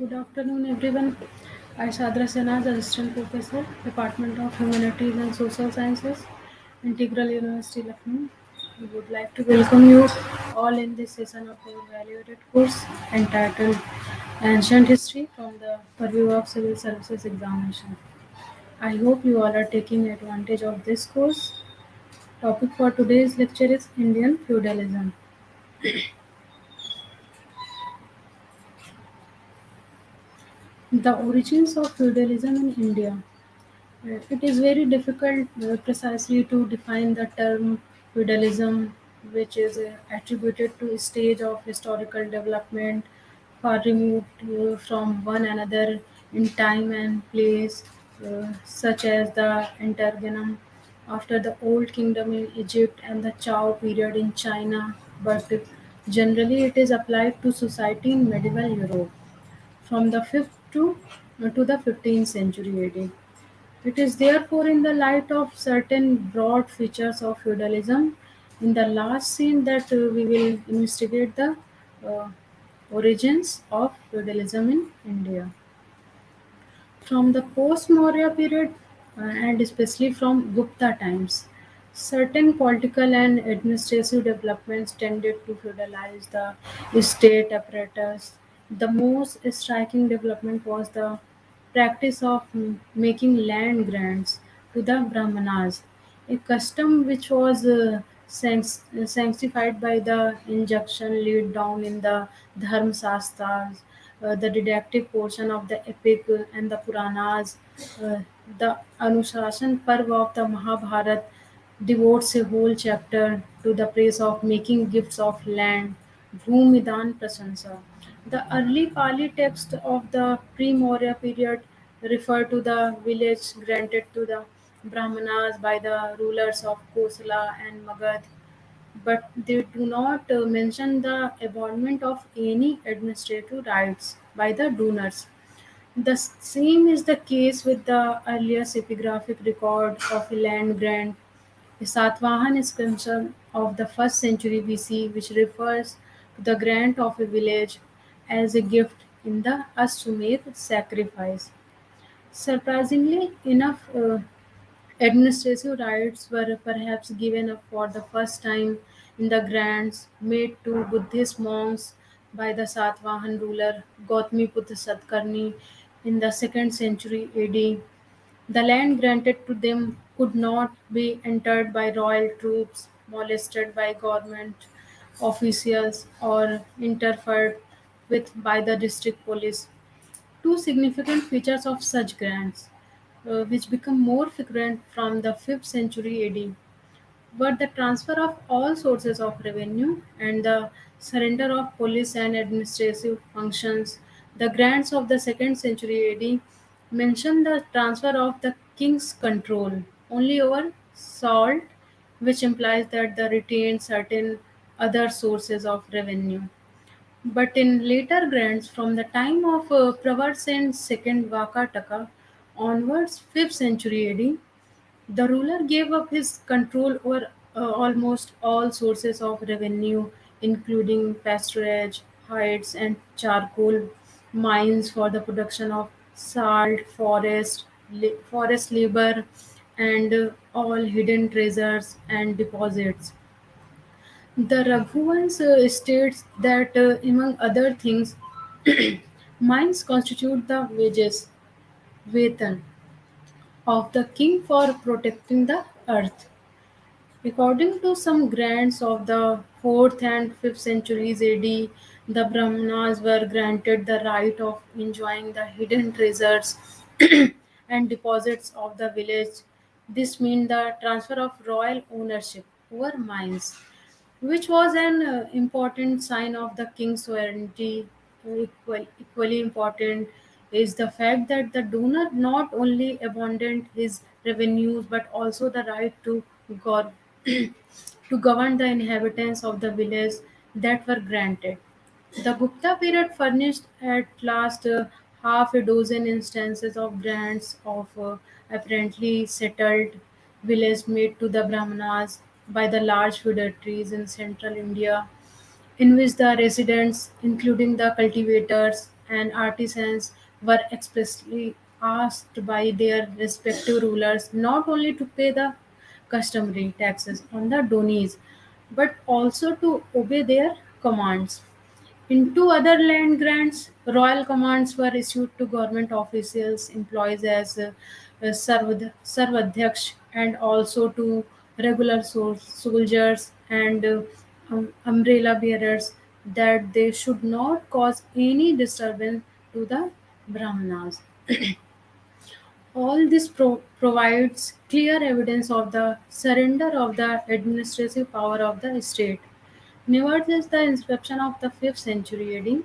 Good afternoon, everyone. I Sadra Senaz, Assistant Professor, Department of Humanities and Social Sciences, Integral University, Lucknow. We would like to welcome you all in this session of our evaluated course entitled Ancient History from the Purview of Civil Services Examination. I hope you all are taking advantage of this course. Topic for today's lecture is Indian Feudalism. The origins of feudalism in India. It is very difficult precisely to define the term feudalism, which is attributed to a stage of historical development far removed from one another in time and place, such as the Interregnum after the Old Kingdom in Egypt and the Chow period in China, but generally it is applied to society in medieval Europe from the 5th to the 15th century AD. It is therefore in the light of certain broad features of feudalism in the last scene that we will investigate the uh, origins of feudalism in India. From the post-Maurya period and especially from Gupta times, certain political and administrative developments tended to feudalize the state apparatus. The most striking development was the practice of making land grants to the Brahmanas, a custom which was sanctified by the injunction laid down in the Dharmasastras, the didactic portion of the epic and the Puranas. uh, the Anushasan Parv of the Mahabharata devotes a whole chapter to the praise of making gifts of land, Bhumidan Prasansa. The early Pali text of the pre-Maurya period refer to the village granted to the Brahmanas by the rulers of Kosala and Magad, but they do not mention the abandonment of any administrative rights by the donors. The same is the case with the earliest epigraphic record of a land grant, a Satvahan inscription of the 1st century BC, which refers to the grant of a village as a gift in the Ashwamedh sacrifice. Surprisingly enough, administrative rights were perhaps given up for the first time in the grants made to Buddhist monks by the Satvahan ruler Gautamiputra Satkarni in the 2nd century AD. The land granted to them could not be entered by royal troops, molested by government officials, or interfered with by the district police. Two significant features of such grants, which become more frequent from the 5th century AD, were the transfer of all sources of revenue and the surrender of police and administrative functions. The grants of the 2nd century AD mention the transfer of the king's control only over salt, which implies that they retained certain other sources of revenue. But in later grants, from the time of Pravarsen's second Vakataka onwards, 5th century AD, the ruler gave up his control over almost all sources of revenue, including pasturage, hides, and charcoal, mines for the production of salt, forest labor, and all hidden treasures and deposits. The Raghuvans states that, among other things, mines constitute the wages, vetan, of the king for protecting the earth. According to some grants of the 4th and 5th centuries AD, the Brahmanas were granted the right of enjoying the hidden treasures and deposits of the village. This meant the transfer of royal ownership over mines, which was an important sign of the king's sovereignty. Equally important is the fact that the donor not only abandoned his revenues but also the right to gor- to govern the inhabitants of the village that were granted. The Gupta period furnished at last half a dozen instances of grants of apparently settled villages made to the Brahmanas by the large feudatories in central India, in which the residents, including the cultivators and artisans were expressly asked by their respective rulers not only to pay the customary taxes on the donees but also to obey their commands. In two other land grants, royal commands were issued to government officials, employees as Sarvadhyaksh, and also to regular soldiers and umbrella bearers that they should not cause any disturbance to the Brahmanas. All this provides clear evidence of the surrender of the administrative power of the state. Nevertheless, the inscription of the 5th century AD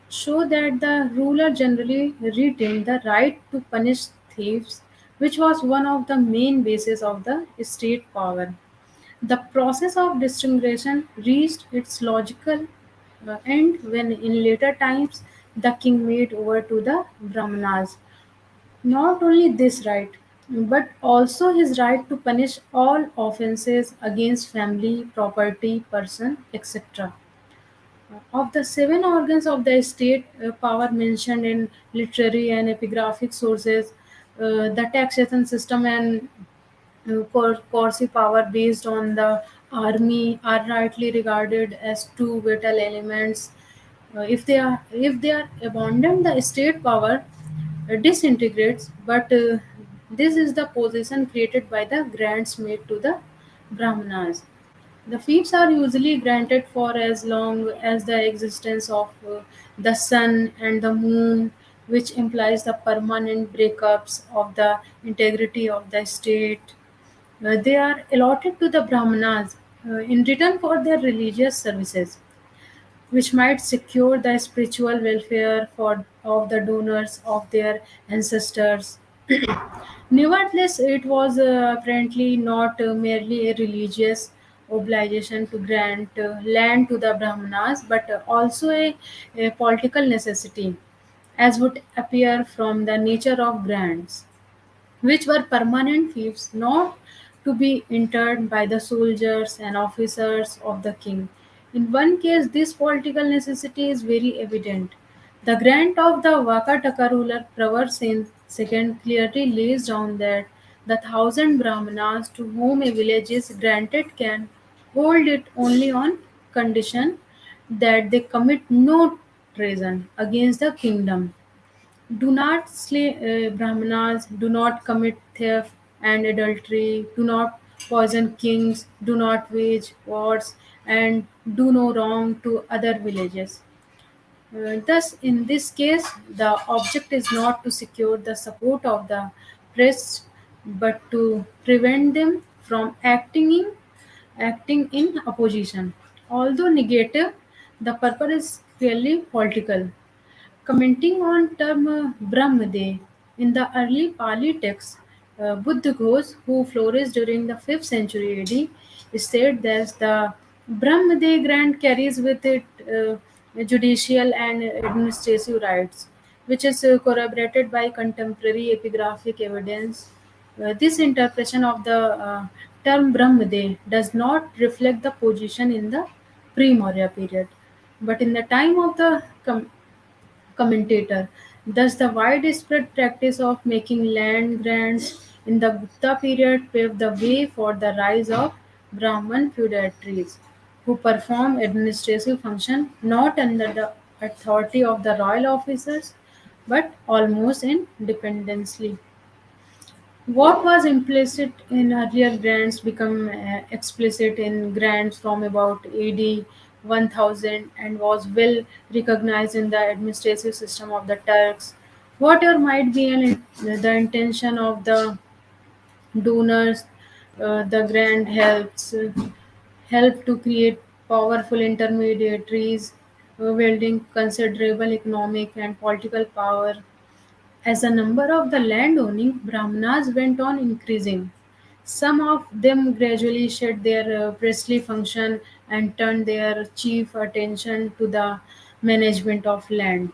show that the ruler generally retained the right to punish thieves, which was one of the main bases of the state power. The process of distinction reached its logical end when, in later times, the king made over to the Brahmanas not only this right, but also his right to punish all offences against family, property, person, etc. Of the seven organs of the state power mentioned in literary and epigraphic sources, the taxation system and coercive power based on the army are rightly regarded as two vital elements. If they are abandoned, the state power disintegrates. But this is the position created by the grants made to the brahmanas. The fiefs are usually granted for as long as the existence of the sun and the moon, which implies the permanent breakups of the integrity of the state. They are allotted to the brahmanas in return for their religious services, which might secure the spiritual welfare of the donors of their ancestors. Nevertheless, it was apparently not merely a religious obligation to grant land to the Brahmanas, but also a political necessity, as would appear from the nature of grants, which were permanent fiefs not to be entered by the soldiers and officers of the king. In one case, this political necessity is very evident. The grant of the Vakataka ruler Pravar Sen II clearly lays down that the thousand Brahmanas to whom a village is granted can hold it only on condition that they commit no treason against the kingdom, do not slay Brahmanas, do not commit theft and adultery, do not poison kings, do not wage wars, and do no wrong to other villages. Thus, in this case, the object is not to secure the support of the priests, but to prevent them from acting in opposition. Although negative, the purpose is clearly political. Commenting on term Brahmade in the early Pali texts, Buddha Ghosh, who flourished during the 5th century AD, said that the Brahmade grant carries with it judicial and administrative rights, which is corroborated by contemporary epigraphic evidence. This interpretation of the term Brahmade does not reflect the position in the pre-Maurya period, but in the time of the commentator. Thus, the widespread practice of making land grants in the Gupta period paved the way for the rise of Brahman feudatories, who perform administrative function not under the authority of the royal officers but almost independently. What was implicit in earlier grants became explicit in grants from about AD 1000 and was well recognized in the administrative system of the Turks. Whatever might be the intention of the donors, the grant help to create powerful intermediaries, wielding considerable economic and political power. As the number of the land-owning Brahmanas went on increasing, some of them gradually shed their priestly function and turned their chief attention to the management of land.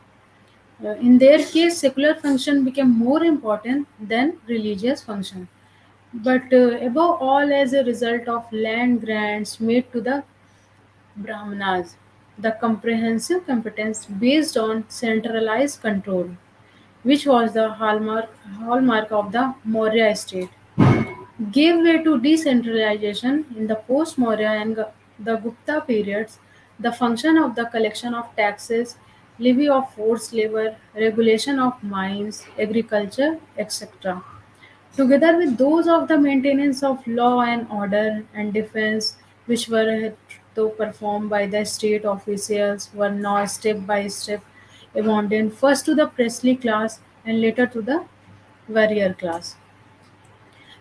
In their case, secular function became more important than religious function. But above all, as a result of land grants made to the Brahmanas. the comprehensive competence based on centralized control, which was the hallmark of the Maurya state, gave way to decentralization in the post-Maurya and the Gupta periods. The function of the collection of taxes, levy of forced labor, regulation of mines, agriculture, etc., together with those of the maintenance of law and order and defense, which were though performed by the state officials, were now step by step abandoned first to the priestly class and later to the warrior class.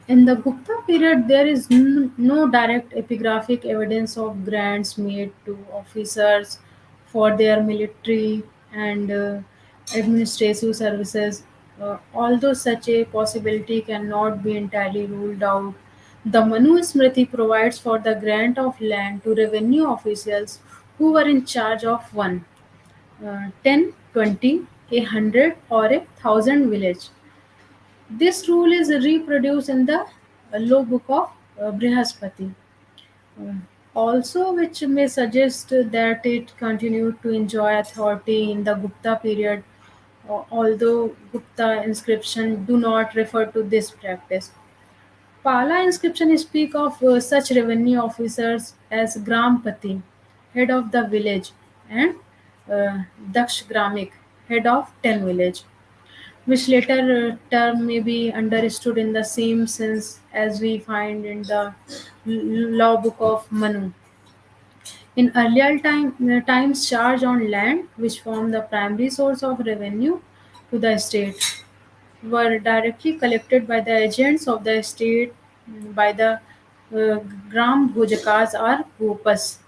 In the Gupta period, there is no direct epigraphic evidence of grants made to officers for their military and administrative services. Although such a possibility cannot be entirely ruled out, the Manu Smriti provides for the grant of land to revenue officials who were in charge of one, 10, 20, a hundred, or a thousand village. This rule is reproduced in the law book of Brihaspati, uh, also, which may suggest that it continued to enjoy authority in the Gupta period, although Gupta inscription do not refer to this practice. Pala inscription speak of such revenue officers as Grampati, head of the village, and Daksh Gramik, head of 10 village, which later term may be understood in the same sense as we find in the law book of Manu. In earlier times, charge on land, which formed the primary source of revenue to the state, were directly collected by the agents of the state by the Gram Bhujakas or Gopas,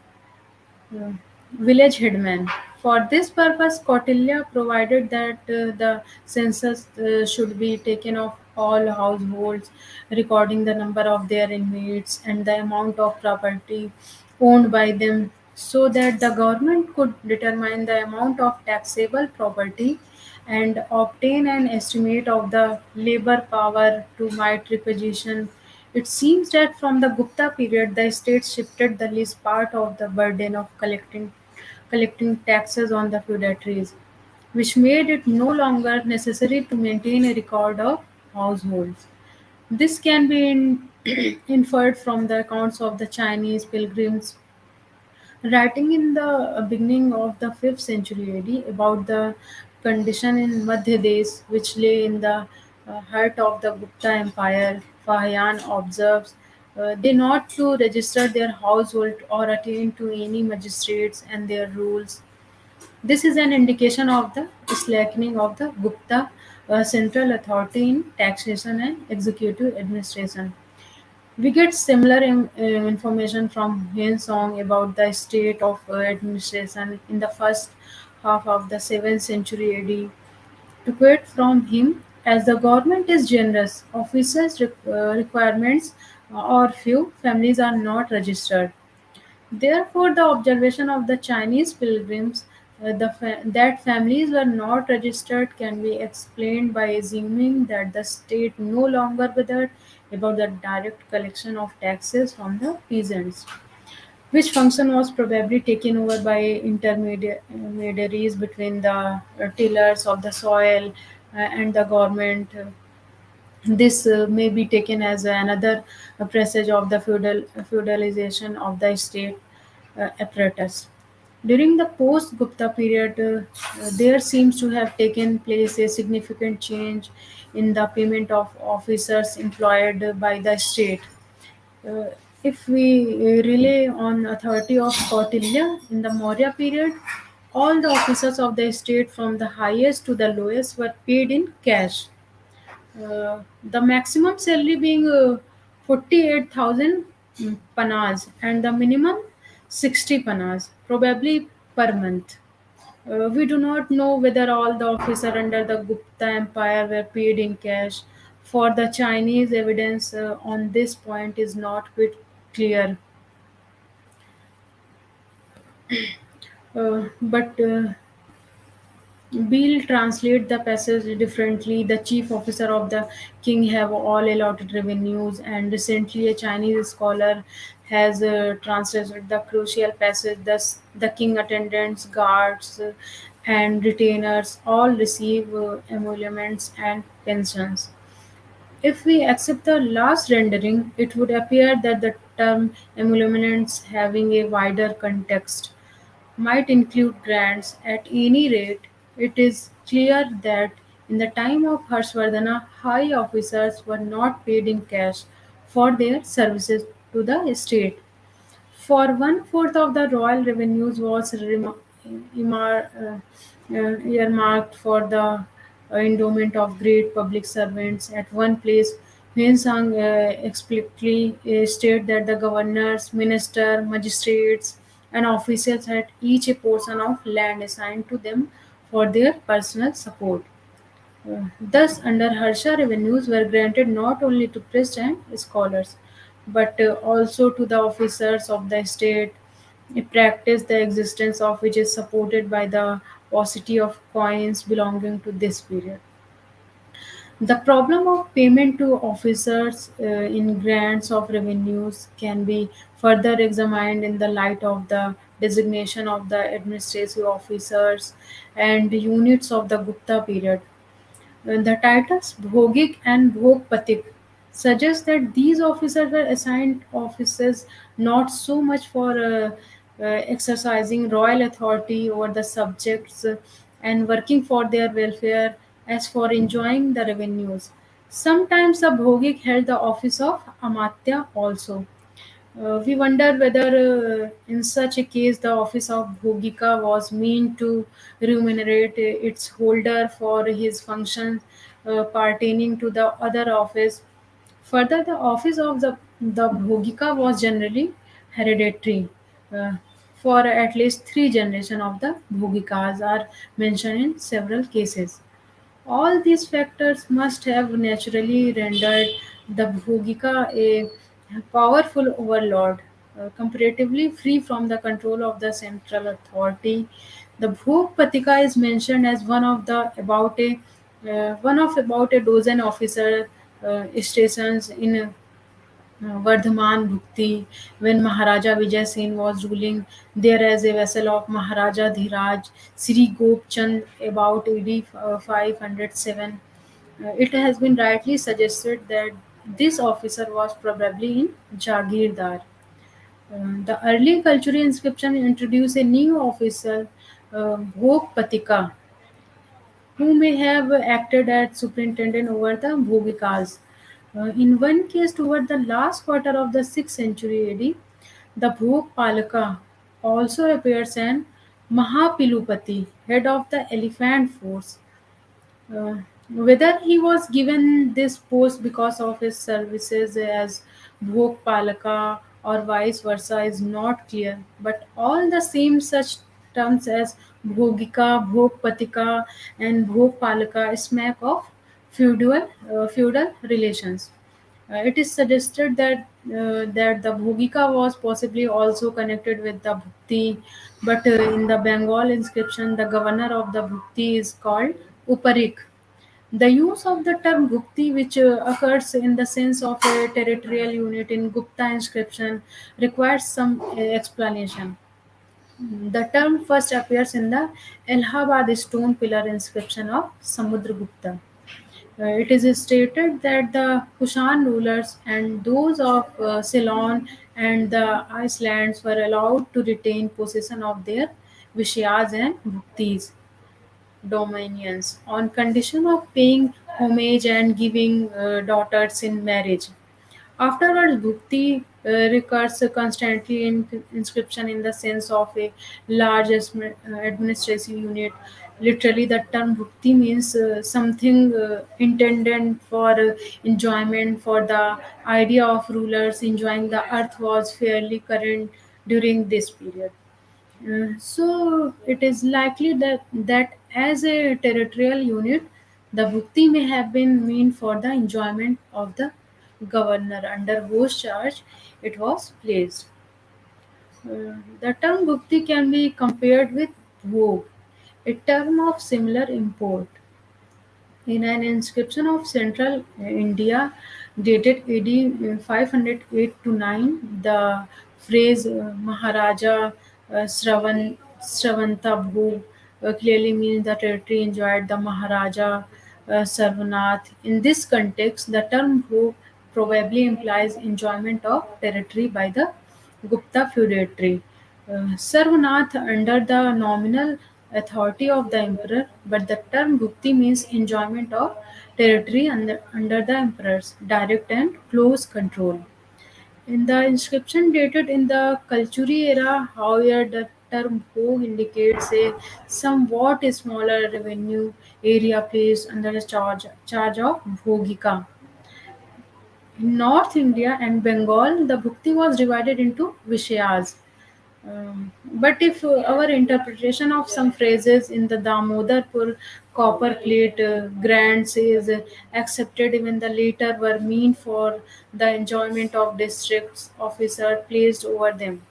uh, village headman. For this purpose, Kautilya provided that the census should be taken of all households, recording the number of their inmates and the amount of property owned by them, so that the government could determine the amount of taxable property and obtain an estimate of the labor power to might requisition. It seems that from the Gupta period, the state shifted the least part of the burden of collecting taxes on the feudatories, which made it no longer necessary to maintain a record of households. This can be inferred from the accounts of the Chinese pilgrims writing in the beginning of the 5th century AD about the condition in Madhya Desh, which lay in the heart of the Gupta Empire. Fahian observes they not to register their household or attain to any magistrates and their rules. This is an indication of the slackening of the Gupta central authority in taxation and executive administration. We get similar information from Huen Song about the state of administration in the first half of the 7th century AD. To quote from him, as the government is generous, officers' requirements or few, families are not registered. Therefore, the observation of the Chinese pilgrims that families were not registered can be explained by assuming that the state no longer bothered about the direct collection of taxes from the peasants, which function was probably taken over by intermediaries between the tillers of the soil and the government. This may be taken as another presage of the feudalization of the state apparatus. During the post-Gupta period, there seems to have taken place a significant change in the payment of officers employed by the state. Uh, if we rely on authority of Kautilya in the Maurya period, all the officers of the state from the highest to the lowest were paid in cash, the maximum salary being 48,000 panas and the minimum 60 panas, probably per month. We do not know whether all the officers under the Gupta Empire were paid in cash. For the Chinese, evidence on this point is not quite clear. But Bill translate the passage differently. The chief officer of the king have all allotted revenues, and recently a Chinese scholar has translated the crucial passage. Thus, the king attendants, guards, and retainers all receive emoluments and pensions. If we accept the last rendering, it would appear that the term emoluments having a wider context might include grants. At any rate, it is clear that in the time of Harshvardhana, high officers were not paid in cash for their services to the state. For one-fourth of the royal revenues was earmarked for the endowment of great public servants. At one place, Huensang explicitly stated that the governors, minister, magistrates, and officials had each a portion of land assigned to them for their personal support. Thus, under Harsha, revenues were granted not only to priests and scholars, but also to the officers of the state, a practice the existence of which is supported by the paucity of coins belonging to this period. The problem of payment to officers in grants of revenues can be further examined in the light of the designation of the administrative officers and units of the Gupta period. The titles Bhogik and Bhogpatik suggest that these officers were assigned offices not so much for exercising royal authority over the subjects and working for their welfare as for enjoying the revenues. Sometimes the Bhogik held the office of Amatya also. We wonder whether, in such a case, the office of Bhogika was meant to remunerate its holder for his functions pertaining to the other office. Further, the office of the Bhogika was generally hereditary. Uh, for at least three generations of the Bhogikas are mentioned in several cases. All these factors must have naturally rendered the Bhogika a powerful overlord, comparatively free from the control of the central authority. The Bhogpatika is mentioned as one of about a dozen officer stations in Vardhaman Bhukti, when Maharaja Vijay Singh was ruling there as a vassal of Maharaja Dhiraj, Sri Gop Chand about AD 507. It has been rightly suggested that this officer was probably in Jagirdar. The early cultural inscription introduced a new officer, Bhog Patika, who may have acted as superintendent over the Bhogikas. In one case, toward the last quarter of the 6th century AD, the Bhog Palaka also appears as Mahapilupati, head of the elephant force. Whether he was given this post because of his services as Bhogpalaka or vice versa is not clear, but all the same such terms as Bhogika, Bhogpatika, and Bhogpalaka smack of feudal relations. It is suggested that the Bhogika was possibly also connected with the Bhukti, but in the Bengal inscription, the governor of the Bhukti is called Uparik. The use of the term Gupti, which occurs in the sense of a territorial unit in Gupta inscription, requires some explanation. The term first appears in the Allahabad stone pillar inscription of Samudragupta. It is stated that the Kushan rulers and those of Ceylon and the Icelands were allowed to retain possession of their Vishyas and Bhuktis dominions on condition of paying homage and giving daughters in marriage. Afterwards, Bhukti recurs constantly in inscription in the sense of a large administrative unit. Literally, the term Bhukti means something intended for enjoyment. For the idea of rulers enjoying the earth was fairly current during this period. So it is likely that as a territorial unit, the bhukti may have been meant for the enjoyment of the governor under whose charge it was placed. The term bhukti can be compared with bhog. a term of similar import. In an inscription of central India dated AD 508 to 9, the phrase Maharaja Sravantabhu clearly means the territory enjoyed the Maharaja Sarvanath. In this context, the term Bhog probably implies enjoyment of territory by the Gupta feudatory. Sarvanath under the nominal authority of the emperor, but the term Gupti means enjoyment of territory under the emperor's direct and close control. In the inscription dated in the Kalchuri era, however, the term Bhog indicates a somewhat smaller revenue area placed under the charge of Bhogika. In North India and Bengal, the bhukti was divided into Vishayas. But if our interpretation of some phrases in the Damodarpur copper plate grants is accepted, even the later were meant for the enjoyment of districts officer placed over them.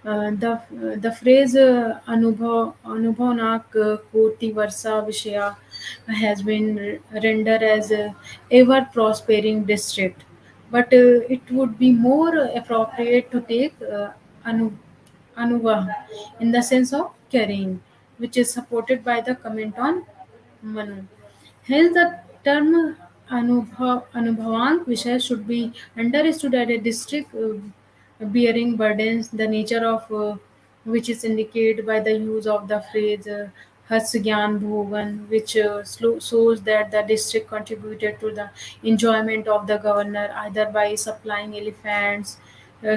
The phrase "अनुभवनाक कोटि वर्षा विषया" has been rendered as ever prospering district, but it would be more appropriate to take anu, anuva in the sense of carrying, which is supported by the comment on Manu. Hence, the term Anubhavank Vishaya should be understood as a district bearing burdens, the nature of which is indicated by the use of the phrase Hatsgyan Bhogan, which shows that the district contributed to the enjoyment of the governor either by supplying elephants,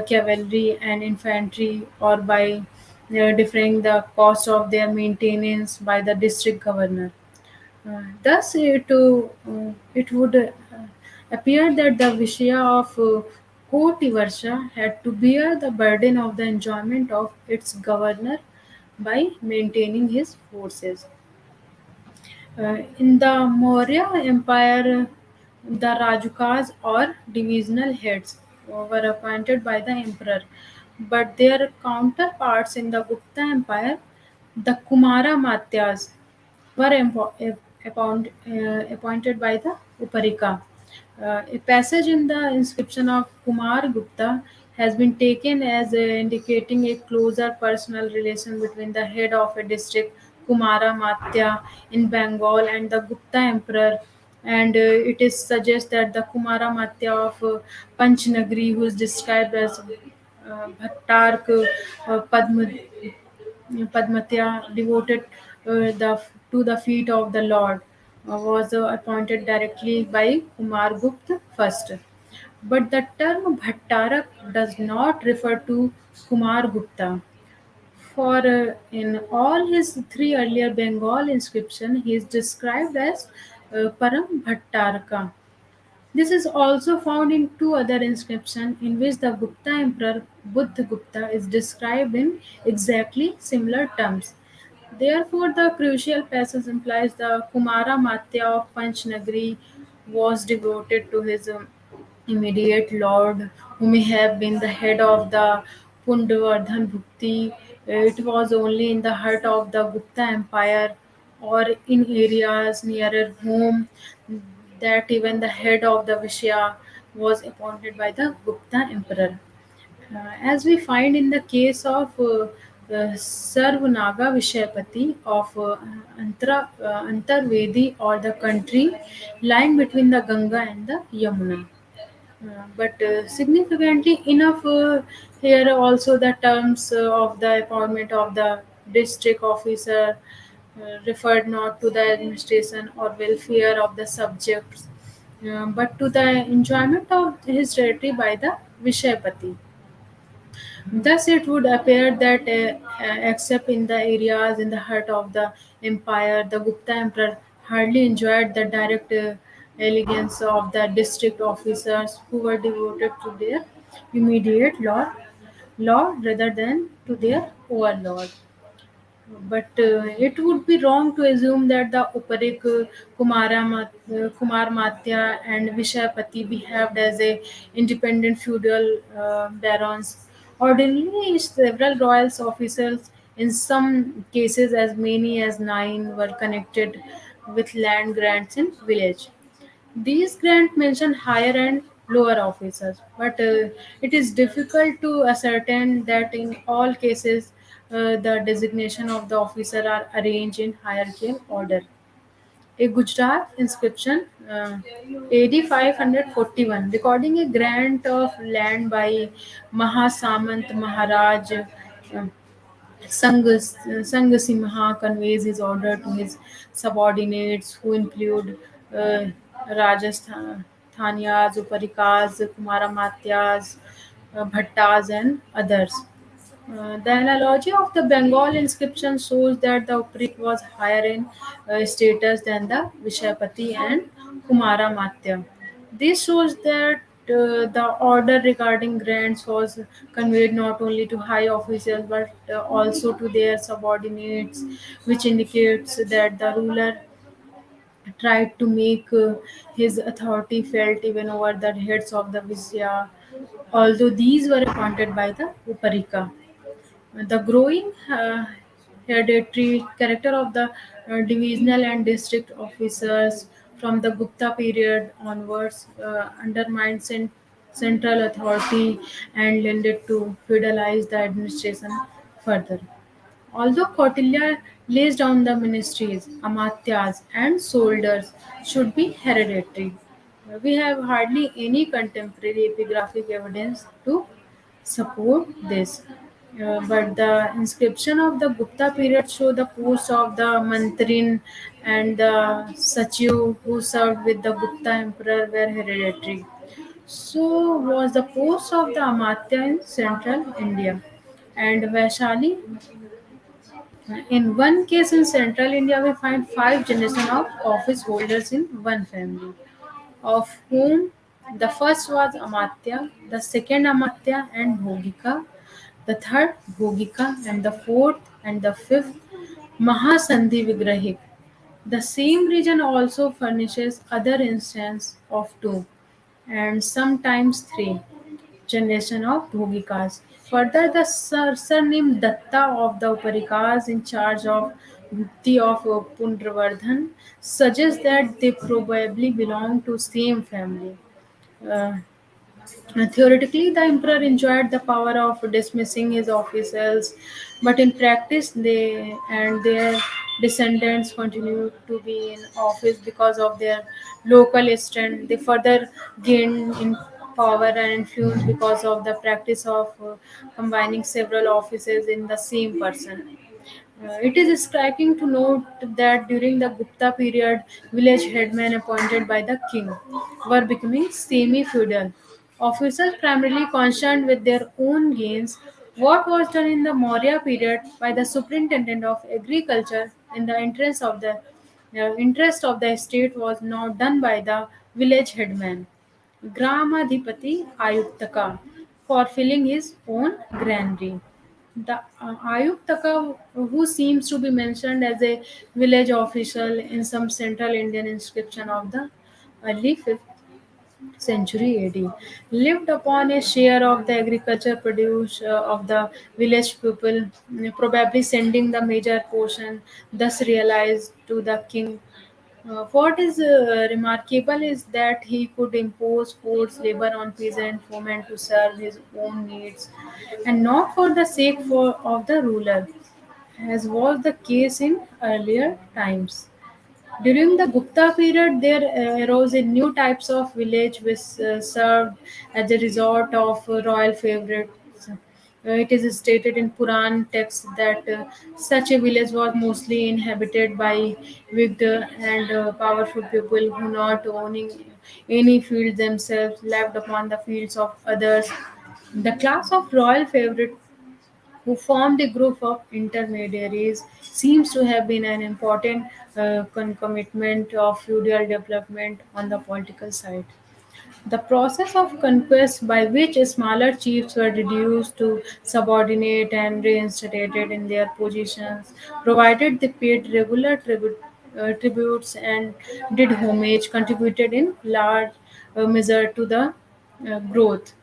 cavalry, and infantry, or by deferring the cost of their maintenance by the district governor. Thus, it would appear that the Vishya of Koti Varsha had to bear the burden of the enjoyment of its governor by maintaining his forces. In the Maurya Empire, the Rajukas or divisional heads were appointed by the emperor, but their counterparts in the Gupta Empire, the Kumara Matyas, were appointed by the Uparika. A passage in the inscription of Kumar Gupta has been taken as indicating a closer personal relation between the head of a district, Kumara Matya, in Bengal, and the Gupta emperor. And it is suggests that the Kumara Matya of Panchnagri, who is described as Bhattark Padmatya, devoted to the feet of the Lord, was appointed directly by Kumar Gupta first. But the term Bhattarak does not refer to Kumar Gupta. For in all his three earlier Bengal inscriptions, he is described as Param Bhattaraka. This is also found in two other inscriptions in which the Gupta emperor Buddhagupta is described in exactly similar terms. Therefore, the crucial passage implies the Kumara Matya of Panchnagari was devoted to his immediate lord, who may have been the head of the Pundavardhan Bhukti. It was only in the heart of the Gupta Empire or in areas nearer home that even the head of the Vishya was appointed by the Gupta emperor. As we find in the case of Sarvanaga Vishayapati of Antarvedi, or the country lying between the Ganga and the Yamuna. But significantly enough, here also the terms of the appointment of the district officer referred not to the administration or welfare of the subjects, but to the enjoyment of his territory by the Vishayapati. Thus, it would appear that, except in the areas in the heart of the empire, the Gupta emperor hardly enjoyed the direct allegiance of the district officers who were devoted to their immediate lord rather than to their overlord. But it would be wrong to assume that the Uparik Kumar Matya and Vishayapati behaved as a independent feudal barons. Ordinarily, several royal officers In some cases, as many as nine were connected with land grants in village. These grants mention higher and lower officers, but it is difficult to ascertain that in all cases the designation of the officer are arranged in hierarchical order. A Gujarat inscription, AD 541, recording a grant of land by Mahasamant Maharaj Sangasimha, conveys his order to his subordinates, who include uh, Rajasthanias, Uparikas, Kumaramatyas, Bhattas, and others. The analogy of the Bengal inscription shows that the Uprik was higher in status than the Vishapati and Kumara Matya. This shows that the order regarding grants was conveyed not only to high officials but also to their subordinates, which indicates that the ruler tried to make his authority felt even over the heads of the Visya, although these were appointed by the Uparika. The growing hereditary character of the divisional and district officers from the Gupta period onwards undermined central authority and lended to feudalize the administration further. Although Kautilya lays down the ministries, amatyas, and soldiers should be hereditary, we have hardly any contemporary epigraphic evidence to support this. But the inscription of the Gupta period show the posts of the Mantrin and the Sachiv who served with the Gupta emperor were hereditary. So was the post of the Amatya in central India. And Vaishali, in one case in central India, we find five generations of office holders in one family, of whom the first was Amatya, the second Amatya and Bhogika, the third Bhogika, and the fourth and the fifth Mahasandhi Vigrahik. The same region also furnishes other instances of two and sometimes three generation of Bhogikas. Further, the surname Datta of the Uparikas in charge of Gupti of Pundravardhan suggests that they probably belong to same family. Uh, Theoretically, the emperor enjoyed the power of dismissing his officials, but in practice, they and their descendants continued to be in office because of their local strength. They further gained in power and influence because of the practice of combining several offices in the same person. It is striking to note that during the Gupta period, village headmen appointed by the king were becoming semi-feudal. Officers primarily concerned with their own gains. What was done in the Maurya period by the superintendent of agriculture in the interest of the state was now done by the village headman. Gramadhipati Ayuktaka for filling his own granary. The Ayuktaka, who seems to be mentioned as a village official in some central Indian inscription of the early 5th century AD, lived upon a share of the agriculture produce of the village people, probably sending the major portion, thus realized to the king. What is remarkable is that he could impose forced labor on peasant women to serve his own needs, and not for the sake of the ruler, as was the case in earlier times. During the Gupta period, there arose a new types of village which served as a resort of royal favorites. It is stated in Puran texts that such a village was mostly inhabited by wicked and powerful people who, not owning any field themselves, lived upon the fields of others. The class of royal favorite who formed a group of intermediaries, seems to have been an important concomitant of feudal development on the political side. The process of conquest by which smaller chiefs were reduced to subordinate and reinstated in their positions, provided they paid regular tributes and did homage, contributed in large measure to the growth.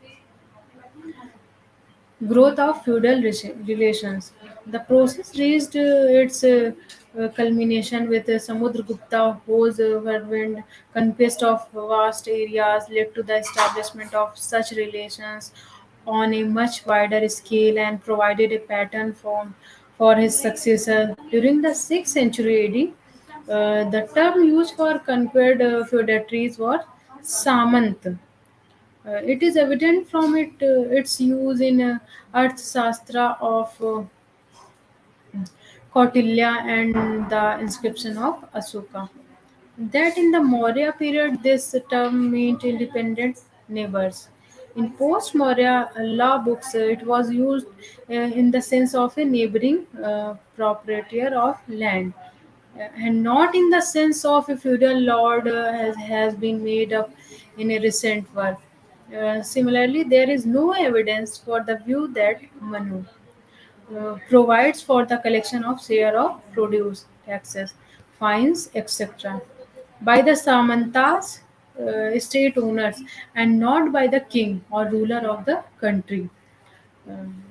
growth of feudal relations. The process reached its culmination with Samudragupta, whose whirlwind conquest of vast areas led to the establishment of such relations on a much wider scale and provided a pattern for his successor. During the 6th century AD, the term used for conquered feudatories was Samant. It is evident from its use in Arthashastra of Kautilya and the inscription of Asoka. That in the Maurya period, this term meant independent neighbors. In post Maurya law books, it was used in the sense of a neighboring proprietor of land, and not in the sense of a feudal lord has been made up in a recent work. Similarly, there is no evidence for the view that Manu provides for the collection of share of produce, taxes, fines, etc. by the Samantas, state owners, and not by the king or ruler of the country.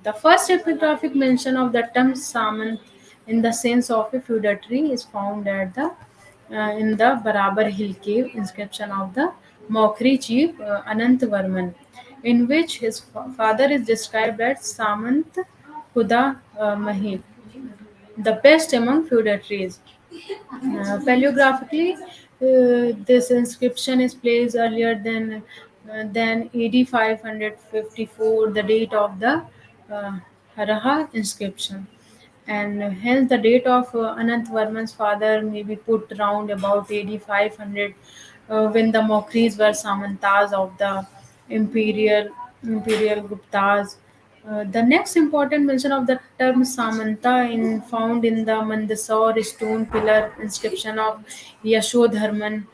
The first epigraphic mention of the term Samant in the sense of a feudatory is found at the in the Barabar Hill Cave inscription of the Mokhri chief Anantvarman, in which his father is described as Samant Huda Mahid, the best among feudatories. Paleographically, this inscription is placed earlier than AD 554, the date of the Haraha inscription, and hence the date of Anantvarman's father may be put round about AD 500, when the Mokris were Samantas of the imperial Guptas. The next important mention of the term Samanta in found in the Mandsaur stone pillar inscription of Yashodharman,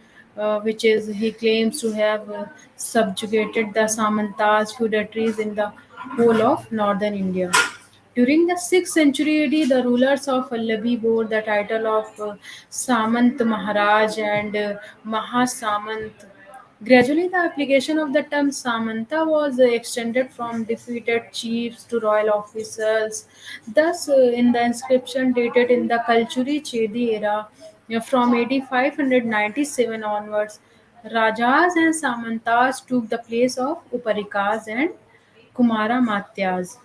which is he claims to have subjugated the Samantas feudatories in the whole of northern India. During the 6th century AD, the rulers of Vallabi bore the title of Samant Maharaj and Mahasamant. Gradually, the application of the term Samanta was extended from defeated chiefs to royal officials. Thus, in the inscription dated in the Kalchuri Chedi era, from AD 597 onwards, Rajas and Samantas took the place of Uparikas and Kumara Matyas.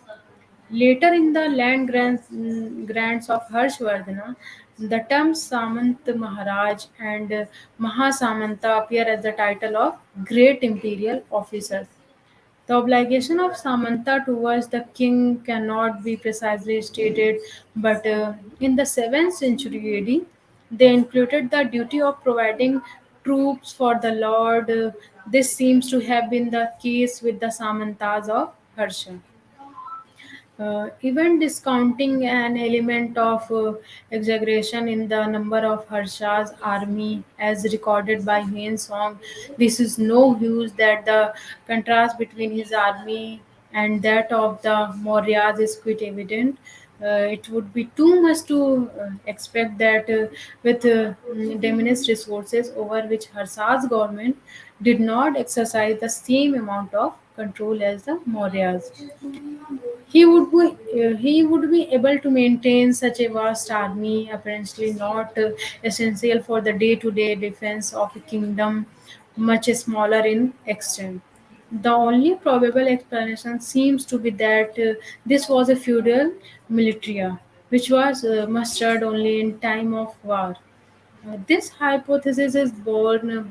Later in the land grants of Harshvardhana, the terms Samant Maharaj and Mahasamanta appear as the title of great imperial officers. The obligation of Samanta towards the king cannot be precisely stated, but in the 7th century AD, they included the duty of providing troops for the lord. This seems to have been the case with the Samantas of Harsha. Even discounting an element of exaggeration in the number of Harsha's army as recorded by Huan Song, this is no news that the contrast between his army and that of the Mauryas is quite evident. It would be too much to expect that with diminished resources over which Harsha's government did not exercise the same amount of control as the Mauryas. He would be able to maintain such a vast army, apparently not essential for the day-to-day defense of a kingdom much smaller in extent. The only probable explanation seems to be that this was a feudal militia, which was mustered only in time of war. This hypothesis is borne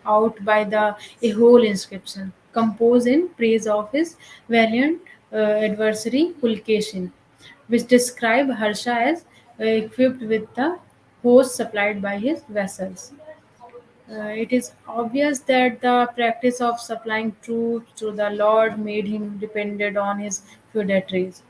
out by the a whole inscription, composed in praise of his valiant adversary Pulkeshin, which describe Harsha as equipped with the host supplied by his vassals. It is obvious that the practice of supplying troops to the lord made him dependent on his feudatories.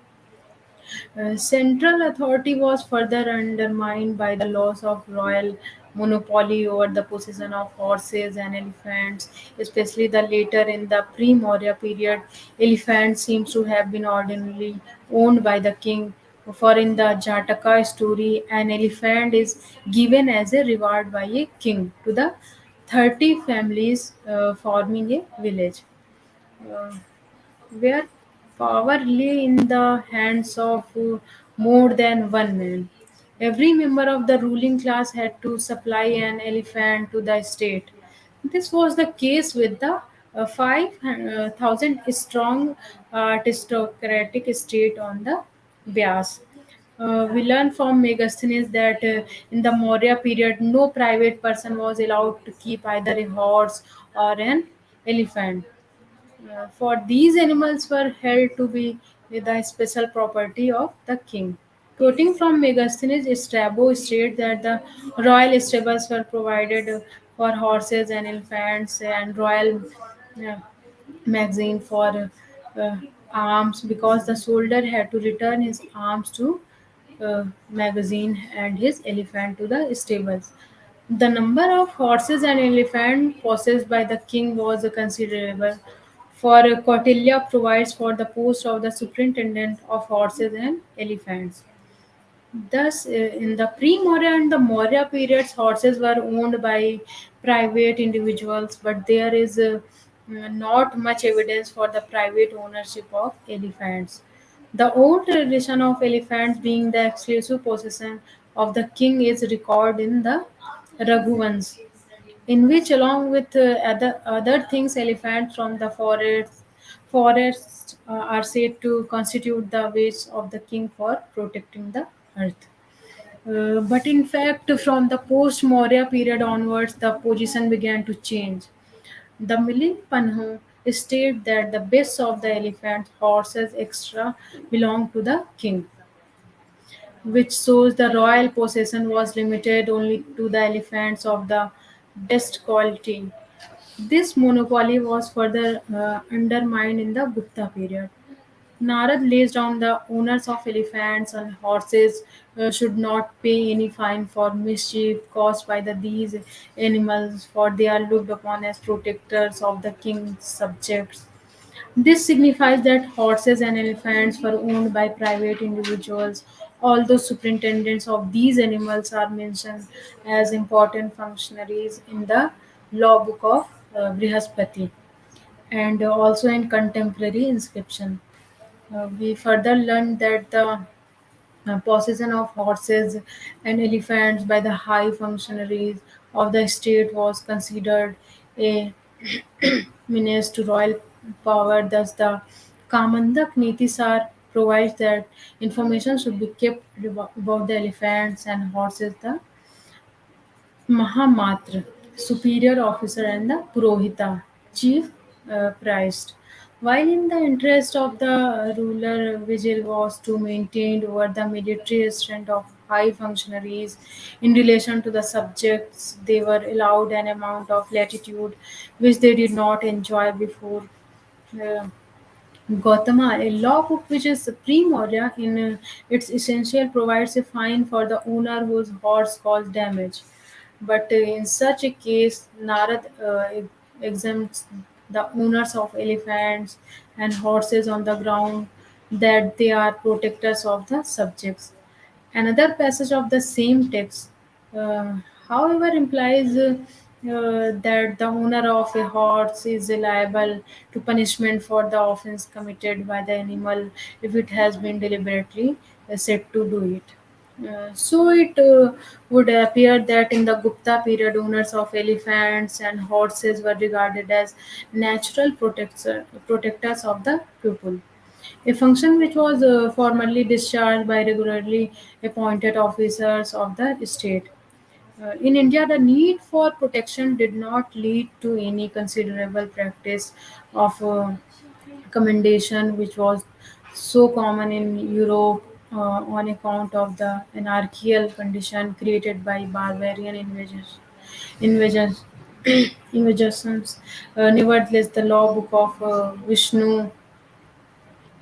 Central authority was further undermined by the loss of royal monopoly over the possession of horses and elephants, especially the later in the pre-Maurya period. Elephants seems to have been ordinarily owned by the king. For in the Jataka story, an elephant is given as a reward by a king to the 30 families forming a village. Uh, where Power lay in the hands of more than one man. Every member of the ruling class had to supply an elephant to the state. This was the case with the 5,000 strong aristocratic state on the Bias. We learn from Megasthenes that in the Maurya period, no private person was allowed to keep either a horse or an elephant. For these animals were held to be the special property of the king. Quoting from Megasthenes, Strabo states that the royal stables were provided for horses and elephants and royal uh, magazine for arms because the soldier had to return his arms to magazine and his elephant to the stables. The number of horses and elephants possessed by the king was considerable, for Kautilya provides for the post of the superintendent of horses and elephants. Thus, in the pre-Maurya and the Maurya periods, horses were owned by private individuals, but there is not much evidence for the private ownership of elephants. The old tradition of elephants being the exclusive possession of the king is recorded in the Raghuvans, in which, along with other things, elephants from the forests are said to constitute the ways of the king for protecting the earth. But in fact, from the post Maurya period onwards, the position began to change. The Miling Panhu stated that the best of the elephants, horses, extra belonged to the king, which shows the royal possession was limited only to the elephants of the best quality. This monopoly was further undermined in the Gupta period. Narad lays down the owners of elephants and horses should not pay any fine for mischief caused by these animals, for they are looked upon as protectors of the king's subjects. This signifies that horses and elephants were owned by private individuals, although superintendents of these animals are mentioned as important functionaries in the law book of Brihaspati and also in contemporary inscription. We further learned that the possession of horses and elephants by the high functionaries of the state was considered a menace to royal power. Thus, the Kamandak Nitisar provides that information should be kept about the elephants and horses, the Mahamatra, superior officer, and the Purohita, chief priest. While in the interest of the ruler, vigil was to maintain over the military strength of high functionaries in relation to the subjects. They were allowed an amount of latitude which they did not enjoy before. Uh, Gautama, a law book which is pre-Maurya in its essential provides a fine for the owner whose horse caused damage. But in such a case, Narad exempts the owners of elephants and horses on the ground that they are protectors of the subjects. Another passage of the same text, uh, however, implies that the owner of a horse is liable to punishment for the offense committed by the animal if it has been deliberately set to do it. So it would appear that in the Gupta period, owners of elephants and horses were regarded as natural protectors of the people, a function which was formerly discharged by regularly appointed officers of the state. In India, the need for protection did not lead to any considerable practice of commendation, which was so common in Europe on account of the anarchical condition created by barbarian invasions. Invasions. Nevertheless, the law book of Vishnu,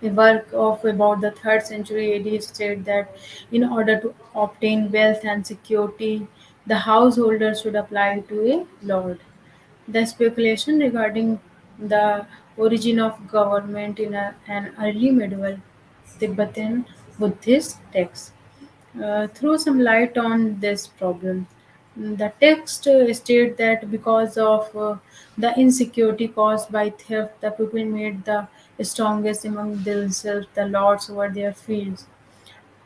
a work of about the 3rd century AD, stated that in order to obtain wealth and security, the householder should apply to a lord. The speculation regarding the origin of government in an early medieval Tibetan Buddhist text throw some light on this problem. The text states that because of the insecurity caused by theft, the people made the strongest among themselves the lords over their fields.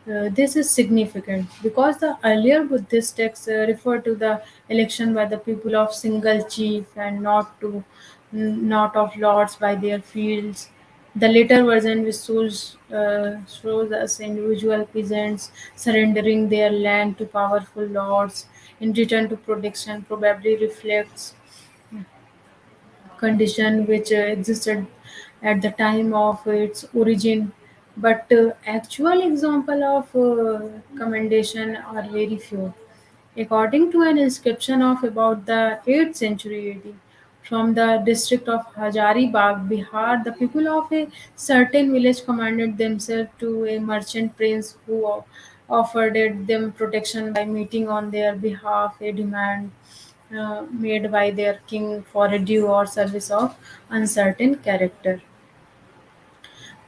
This is significant because the earlier Buddhist texts refer to the election by the people of single chief and not of lords by their fields. The later version, which shows us individual peasants surrendering their land to powerful lords in return to protection, probably reflects condition which existed at the time of its origin, but actual example of commendation are very few. According to an inscription of about the 8th century AD from the district of Hazaribagh, Bihar, the people of a certain village commanded themselves to a merchant prince who offered them protection by meeting on their behalf a demand made by their king for a due or service of uncertain character.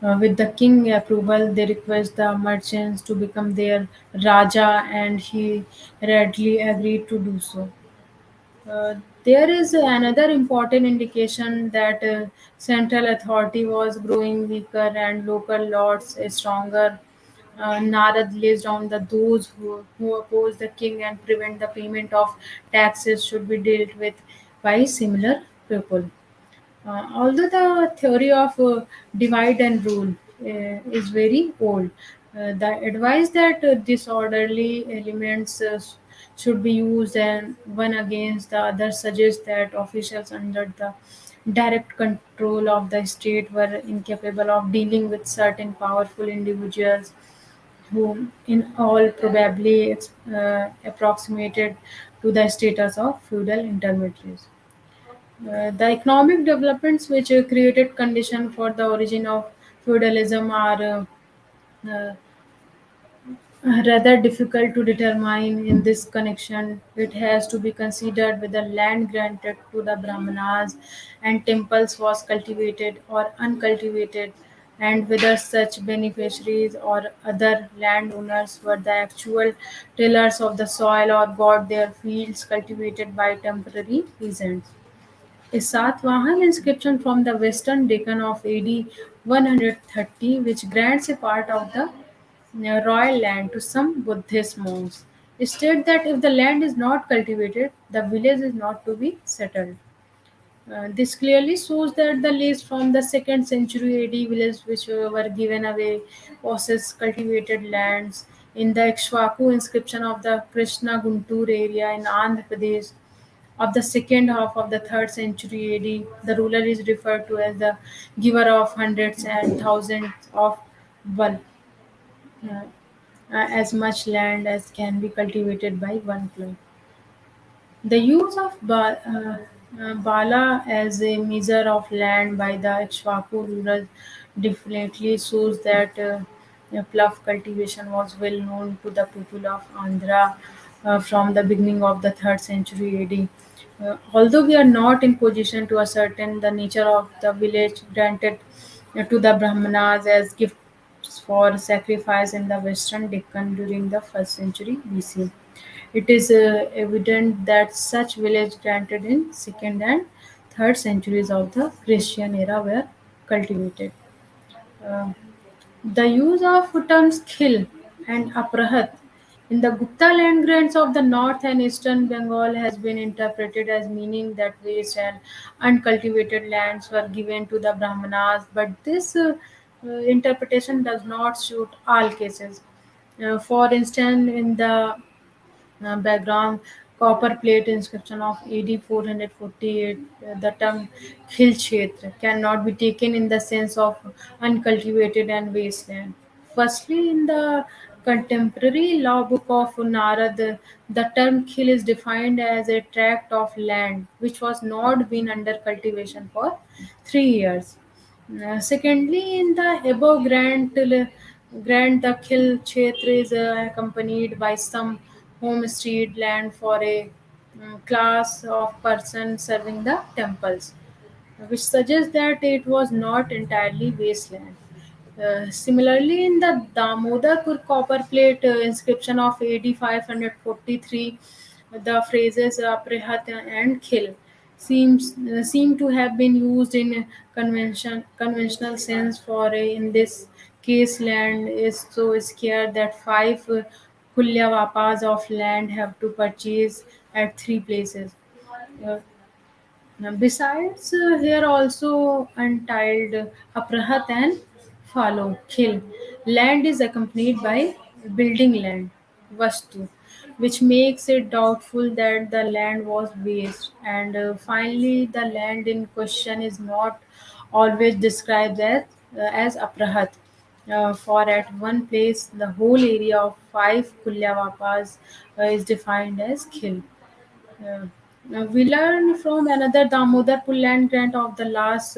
With the king approval, they request the merchants to become their Raja, and he readily agreed to do so. There is another important indication that central authority was growing weaker and local lords stronger. Narad lays down that those who oppose the king and prevent the payment of taxes should be dealt with by similar people. Although the theory of divide and rule is very old, the advice that disorderly elements should be used and one against the other suggests that officials under the direct control of the state were incapable of dealing with certain powerful individuals who in all probably approximated to the status of feudal intermediaries. The economic developments which created condition for the origin of feudalism are uh, rather difficult to determine in this connection. It has to be considered whether land granted to the Brahmanas and temples was cultivated or uncultivated, and whether such beneficiaries or other landowners were the actual tillers of the soil or got their fields cultivated by temporary peasants. A Satvahan inscription from the western Deccan of AD 130, which grants a part of the royal land to some Buddhist monks, states that if the land is not cultivated, the village is not to be settled. This clearly shows that the leaves from the 2nd century AD villages which were given away possess cultivated lands. In the Ikshvaku inscription of the Krishna Guntur area in Andhra Pradesh, of the second half of the 3rd century AD, the ruler is referred to as the giver of hundreds and thousands of bulb, uh, as much land as can be cultivated by one plough. The use of bala as a measure of land by the Ikshvaku rulers definitely shows that plough cultivation was well known to the people of Andhra from the beginning of the 3rd century AD. Although we are not in position to ascertain the nature of the village granted to the Brahmanas as gifts for sacrifice in the western Deccan during the 1st century BC. It is evident that such villages granted in 2nd and 3rd centuries of the Christian era were cultivated. Uh, the use of terms khil and aprahat in the Gupta land grants of the north and eastern Bengal has been interpreted as meaning that waste and uncultivated lands were given to the Brahmanas, but this interpretation does not suit all cases. For instance, in the background copper plate inscription of AD 448, the term Khil Kshetra cannot be taken in the sense of uncultivated and wasteland. Firstly, in the contemporary law book of Narad, the term Khil is defined as a tract of land which was not been under cultivation for 3 years. Secondly, in the above grant the Khil Kshetra is accompanied by some homestead land for a class of persons serving the temples, which suggests that it was not entirely wasteland. Similarly, in the Damodarpur copper plate inscription of AD 543, The phrases "prihat" and "khil" seem to have been used in a conventional sense. For in this case, land is so scarce that five kulyawapas of land have to purchase at three places. Uh, Now, besides, here also untiled Aprahat and follow Khil. Land is accompanied by building land, Vastu, which makes it doubtful that the land was waste. And finally, the land in question is not always described as Aprahat. For at one place, the whole area of five Kulyavapas is defined as Khil. Yeah. Now we learn from another Damodar land grant of the last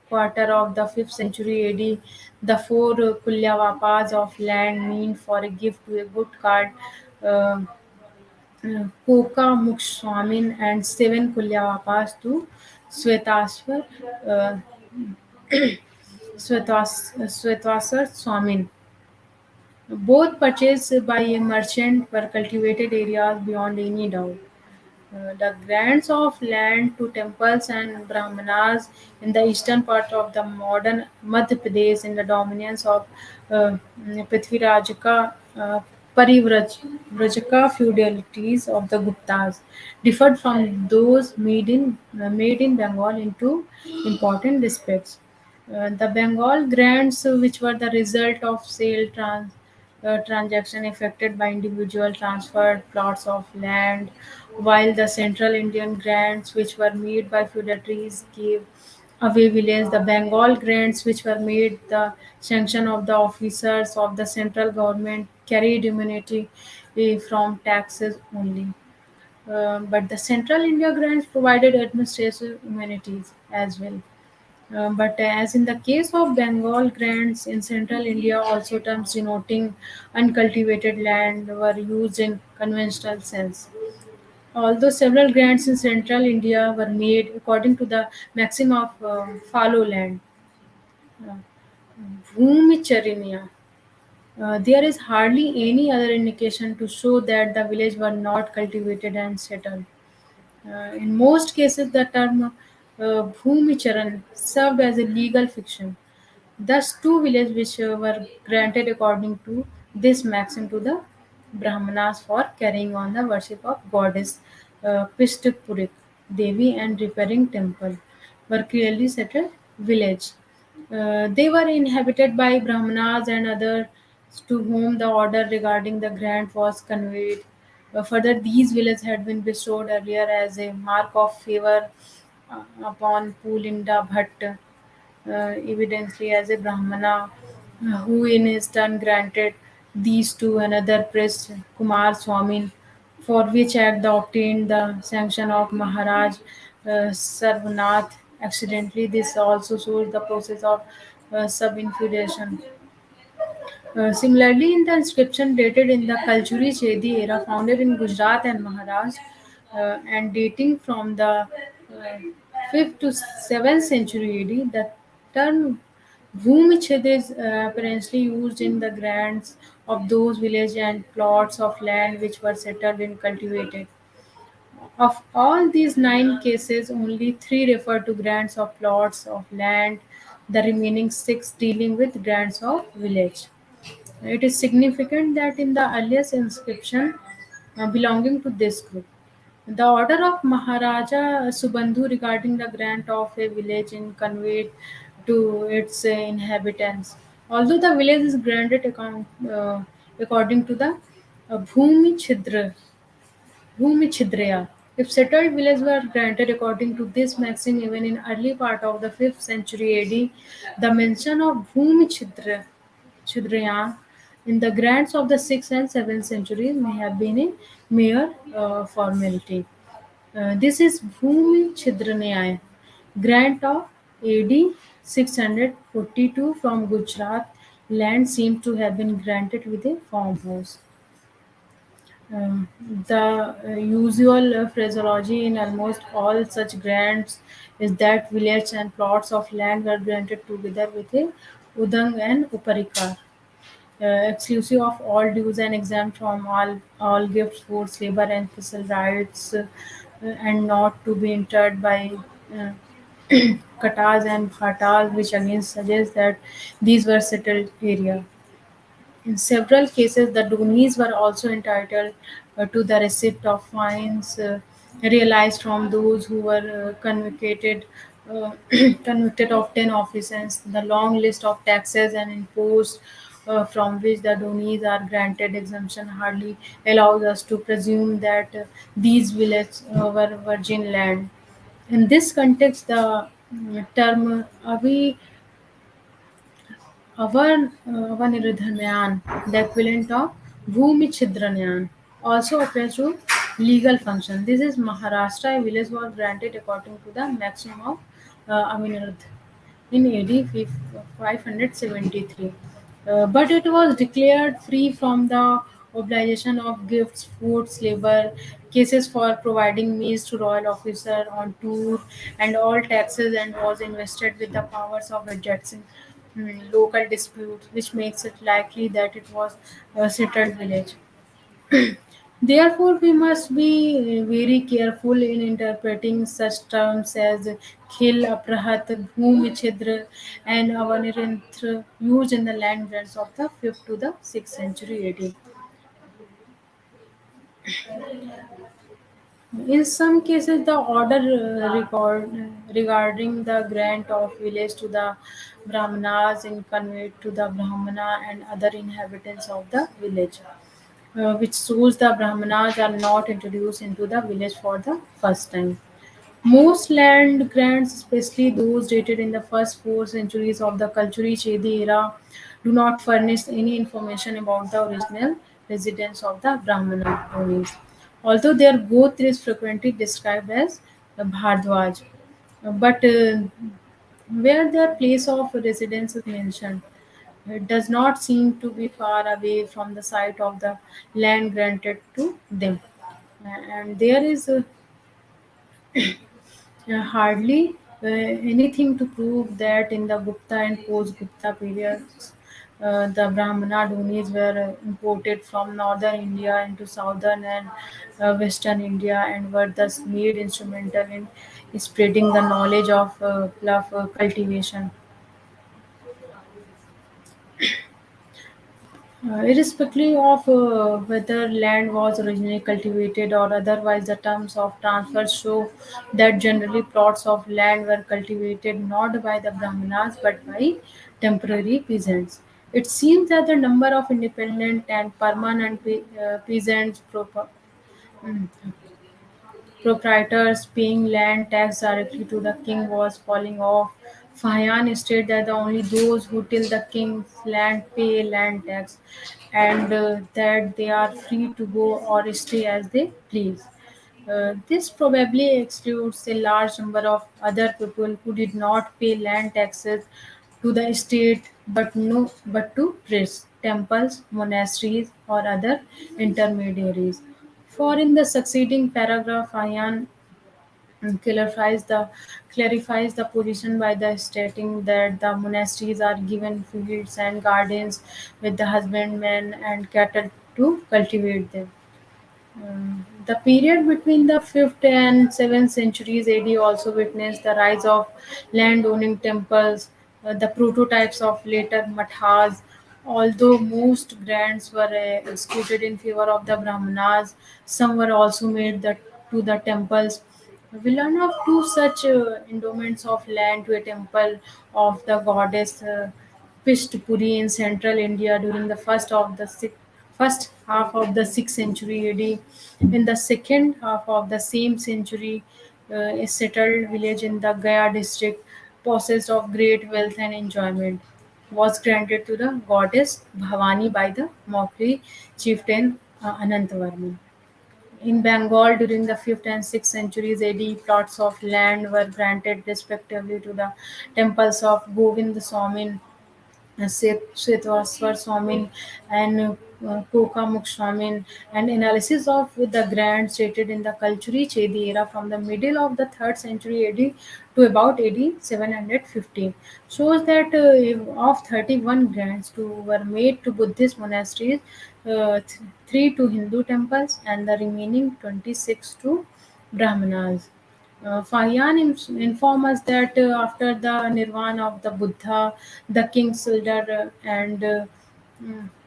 quarter of the 5th century AD. The four Kulyavapas of land mean for a gift to a good card, uh, Koka Mukswamin, and seven Kulyavapas to Svetaswar, uh, Swetaswar Swamin. Both purchased by a merchant were cultivated areas beyond any doubt. The grants of land to temples and brahmanas in the eastern part of the modern Madhya Pradesh in the dominance of Prithvirajaka Parivrajaka feudalities of the Guptas differed from those made in Bengal in two important respects. The Bengal grants, which were the result of sale transaction effected by individual transferred plots of land, while the Central Indian grants, which were made by feudatories, gave away village. The Bengal grants, which were made the sanction of the officers of the central government, carried immunity from taxes only. But the Central India grants provided administrative immunities as well. But as in the case of Bengal grants in central India, also terms denoting uncultivated land were used in conventional sense. Although several grants in central India were made according to the maxim of fallow land, uh, Bhumichariniya, there is hardly any other indication to show that the village were not cultivated and settled. In most cases, the term Bhumicharan served as a legal fiction. Thus, two villages which were granted according to this maxim to the Brahmanas for carrying on the worship of goddess Pishtapurik Devi and repairing temple were clearly settled village. They were inhabited by Brahmanas and others to whom the order regarding the grant was conveyed. Further, these villages had been bestowed earlier as a mark of favor upon Pulinda Bhatt, evidently as a Brahmana, who in his turn granted these to another priest, Kumar Swamin, for which act they obtained the sanction of Maharaj Sarvanath. Accidentally, this also shows the process of sub-infiltration. Similarly, in the inscription dated in the Kaljuri Chedi era, founded in Gujarat and Maharashtra, and dating from the 5th to 7th century AD, the term Bhumichhed is apparently used in the grants of those villages and plots of land which were settled and cultivated. Of all these nine cases, only three refer to grants of plots of land, the remaining six dealing with grants of village. It is significant that in the earliest inscription belonging to this group, the order of Maharaja Subandhu regarding the grant of a village is conveyed to its inhabitants. Although the village is granted according to the Bhumi Chidra, Bhumi Chidrya. If settled villages were granted according to this maxim even in early part of the 5th century AD, the mention of Bhumi Chidrayan in the grants of the 6th and 7th centuries may have been a mere formality. This is Bhumi Chidranaya, grant of AD 642 from Gujarat. Land seems to have been granted with a farmhouse. The usual phraseology in almost all such grants is that villages and plots of land were granted together with a udang and uparikar. exclusive of all dues and exempt from all gifts, forced labor, and special rights, and not to be entered by uh, katas and bhatas, which again suggests that these were settled area. In several cases, the Donis were also entitled to the receipt of fines realized from those who were convicted of 10 offences. The long list of taxes and imposts from which the Donis are granted exemption hardly allows us to presume that these villages were virgin land. In this context, the term Avanirdhanyan, the equivalent of Bhumi also appears to legal function. This is Maharashtra. A village was granted according to the maximum of Avanirdh in AD 573. But it was declared free from the obligation of gifts, foods, labor, cases for providing meals to royal officer on tour, and all taxes, and was invested with the powers of adjusting local disputes, which makes it likely that it was a settled village. Therefore, we must be very careful in interpreting such terms as khil, aprahat, bhumi chidra, and avanirintra used in the land grants of the 5th to the 6th century AD. In some cases, the order regarding the grant of village to the Brahmanas in conveyed to the Brahmana and other inhabitants of the village, which shows the Brahmanas are not introduced into the village for the first time. Most land grants, especially those dated in the first 4 centuries of the Kalchuri Chedi era, do not furnish any information about the original residence of the Brahmana Donis, although their gotra is frequently described as Bhardwaj. But where their place of residence is mentioned, it does not seem to be far away from the site of the land granted to them. And there is hardly anything to prove that in the Gupta and post-Gupta periods, the Brahmana Dhunis were imported from northern India into southern and western India and were thus made instrumental in spreading the knowledge of plough cultivation. Irrespective of whether land was originally cultivated or otherwise, the terms of transfer show that generally plots of land were cultivated not by the Brahmanas but by temporary peasants. It seems that the number of independent and permanent peasants proprietors paying land tax directly to the king was falling off. Fahian stated that only those who till the king's land pay land tax, and that they are free to go or stay as they please. This probably excludes a large number of other people who did not pay land taxes to the state but to priests, temples, monasteries, or other intermediaries. For in the succeeding paragraph, Ayan clarifies the position by the stating that the monasteries are given fields and gardens with the husbandmen and cattle to cultivate them. The period between the 5th and 7th centuries AD also witnessed the rise of land-owning temples, the prototypes of later mathas. Although most grants were executed in favor of the Brahmanas, some were also made to the temples. We learn of two such endowments of land to a temple of the goddess Pishtpuri in central India during the first half of the 6th century AD. In the second half of the same century, a settled village in the Gaya district, possessed of great wealth and enjoyment, was granted to the goddess Bhavani by the Mokri chieftain Anantavarman. In Bengal during the 5th and 6th centuries AD, plots of land were granted respectively to the temples of Govind Swamin, Svetwaswar Swamin, and Kokamukh Swamin. And analysis of the grants stated in the Kalchuri Chedi era from the middle of the 3rd century AD to about AD 715, shows that of 31 grants were made to Buddhist monasteries, 3 to Hindu temples, and the remaining 26 to Brahmanas. Fahian inform us that after the nirvana of the Buddha, the king's elder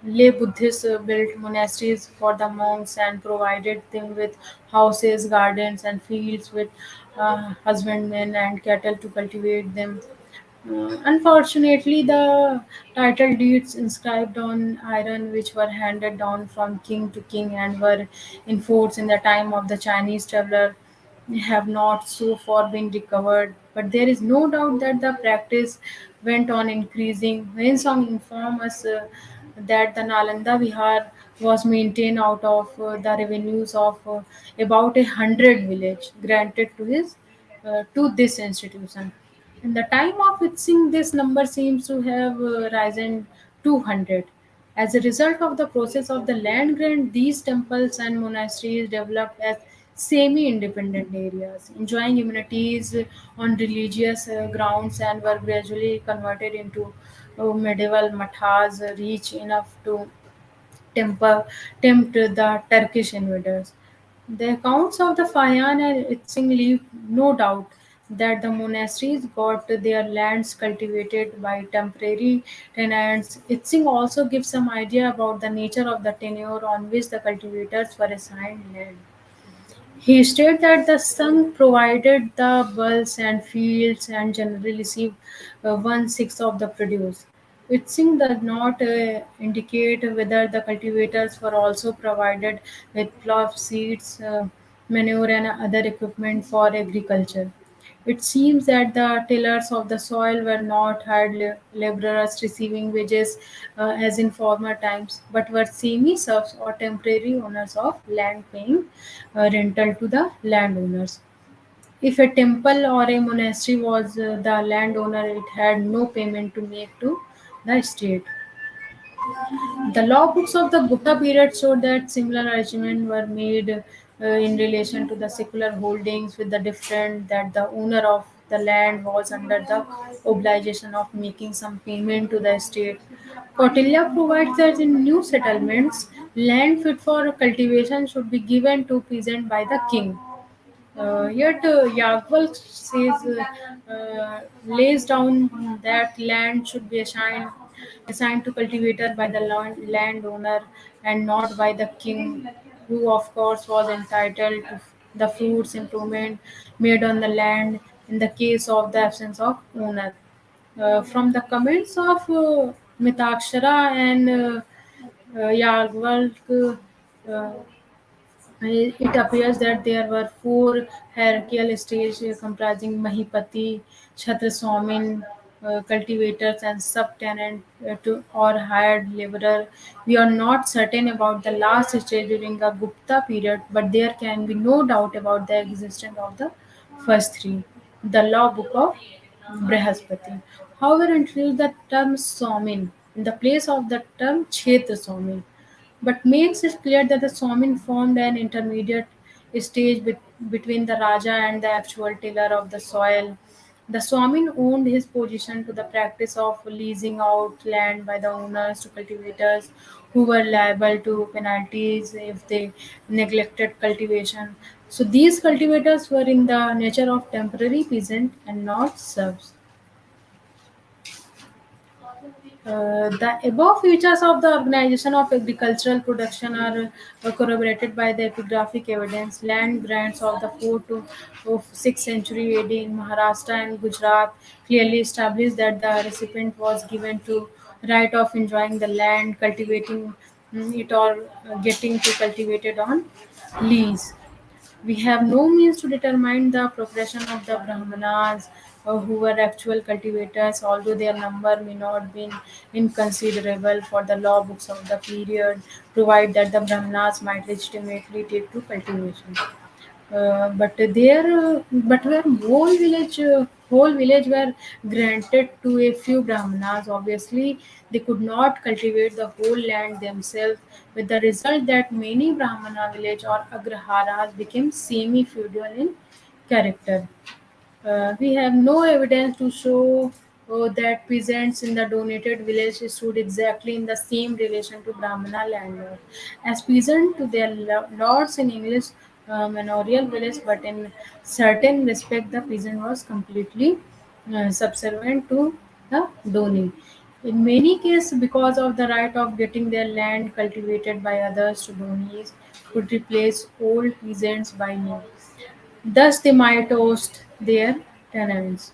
lay Buddhists built monasteries for the monks and provided them with houses, gardens, and fields with husbandmen and cattle to cultivate them. Unfortunately, the title deeds inscribed on iron, which were handed down from king to king and were in force in the time of the Chinese traveler, have not so far been recovered. But there is no doubt that the practice went on increasing. Song informs us that the Nalanda Vihar was maintained out of the revenues of about 100 village granted to this institution. In the time of fixing, this number seems to have risen 200. As a result of the process of the land grant, these temples and monasteries developed as semi-independent areas, enjoying immunities on religious grounds, and were gradually converted into medieval mathas, rich enough to temper, tempt the Turkish invaders. The accounts of the Fayan and Itzing leave no doubt that the monasteries got their lands cultivated by temporary tenants. Itzing also gives some idea about the nature of the tenure on which the cultivators were assigned land. He stated that the son provided the bulls and fields and generally received one-sixth of the produce. Whitting does not indicate whether the cultivators were also provided with plough seeds, manure, and other equipment for agriculture. It seems that the tillers of the soil were not hired laborers receiving wages as in former times, but were semi-serfs or temporary owners of land paying rental to the landowners. If a temple or a monastery was the landowner, it had no payment to make to the state. The law books of the Gupta period show that similar arrangements were made in relation to the secular holdings, with the difference that the owner of the land was under the obligation of making some payment to the state. Kautilya provides that in new settlements, land fit for cultivation should be given to peasant by the king. Yet Yagwal lays down that land should be assigned to cultivator by the landowner and not by the king, who of course was entitled to the fruits improvement made on the land in the case of the absence of owner. From the comments of Mitakshara and Yagwal, uh, it appears that there were four hierarchical stages comprising Mahipati, Chhatraswamin, cultivators, and subtenant to or hired laborer. We are not certain about the last stage during the Gupta period, but there can be no doubt about the existence of the first three. The law book of Brihaspati, however, introduced the term Swamin in the place of the term Kshetra Swamin, but makes it clear that the Swamin formed an intermediate stage between the Raja and the actual tiller of the soil. The Swamin owned his position to the practice of leasing out land by the owners to cultivators who were liable to penalties if they neglected cultivation. So these cultivators were in the nature of temporary peasant and not serfs. The above features of the organization of agricultural production are corroborated by the epigraphic evidence. Land grants of the 4th to 6th century AD in Maharashtra and Gujarat clearly establish that the recipient was given to right of enjoying the land, cultivating it, or getting to cultivate it on lease. We have no means to determine the proportion of the Brahmanas who were actual cultivators, although their number may not be inconsiderable, for the law books of the period provide that the Brahmanas might legitimately take to cultivation. But where whole village were granted to a few brahmanas, obviously they could not cultivate the whole land themselves, with the result that many brahmana village or agraharas became semi feudal in character. We have no evidence to show that peasants in the donated village stood exactly in the same relation to Brahmana landlords as peasant to their lords in English manorial village, but in certain respect the peasant was completely subservient to the donee. In many cases, because of the right of getting their land cultivated by others to donees could replace old peasants by new. Thus, they might oust their tenants.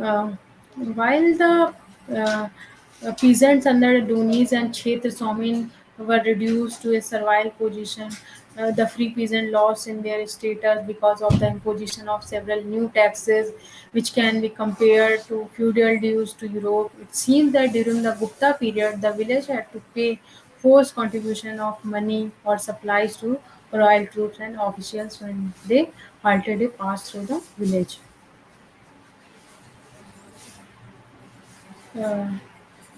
Uh, while the uh, peasants under Donis and Kshetra Somin were reduced to a servile position, the free peasant lost in their status because of the imposition of several new taxes, which can be compared to feudal dues to Europe. It seems that during the Gupta period, the village had to pay forced contribution of money or supplies to royal troops and officials when they halted a pass through the village. Uh,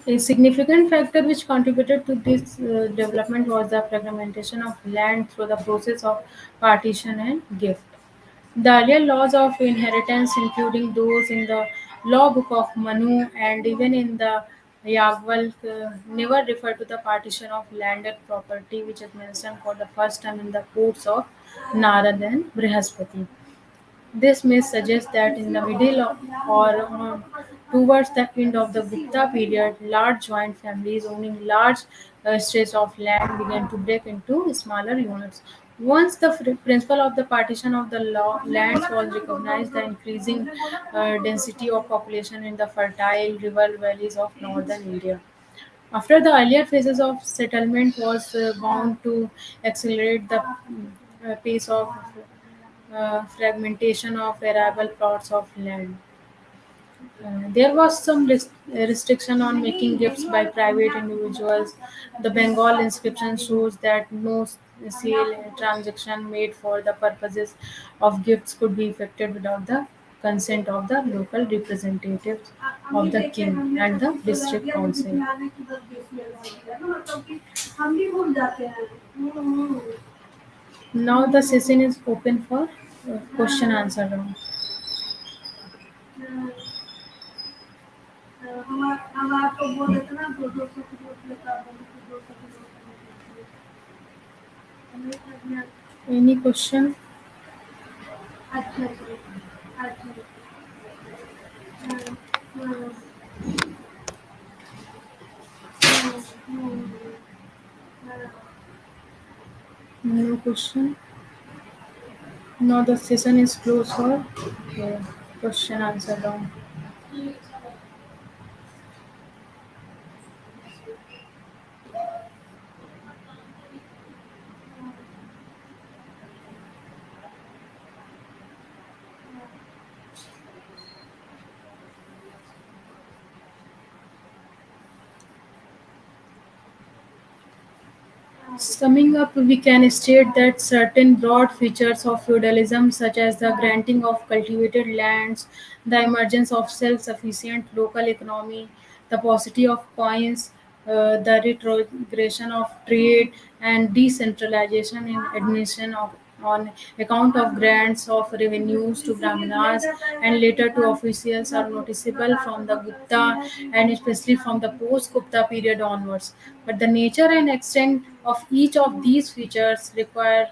A significant factor which contributed to this development was the fragmentation of land through the process of partition and gift. The earlier laws of inheritance, including those in the law book of Manu and even in the Yagwal, never refer to the partition of landed property, which is mentioned for the first time in the codes of Narad and Brihaspati. This may suggest that in the middle or towards the end of the Gupta period, large joint families owning large stretches of land began to break into smaller units. Once the principle of the partition of the lands was recognized, the increasing density of population in the fertile river valleys of northern India. After the earlier phases of settlement was bound to accelerate the pace of fragmentation of arable plots of land. There was some restriction on making gifts by private individuals. The Bengal inscription shows that no sale transaction made for the purposes of gifts could be effected without the consent of the local representatives of the king and the district council. Now the session is open for question answer round. Any question? No question. Now the session is closed for question answer round. Summing up, we can state that certain broad features of feudalism, such as the granting of cultivated lands, the emergence of self sufficient local economy, the paucity of coins, the retrogression of trade, and decentralization in administration of, on account of grants of revenues to Brahmanas and later to officials are noticeable from the Gupta and especially from the post Gupta period onwards. But the nature and extent of each of these features require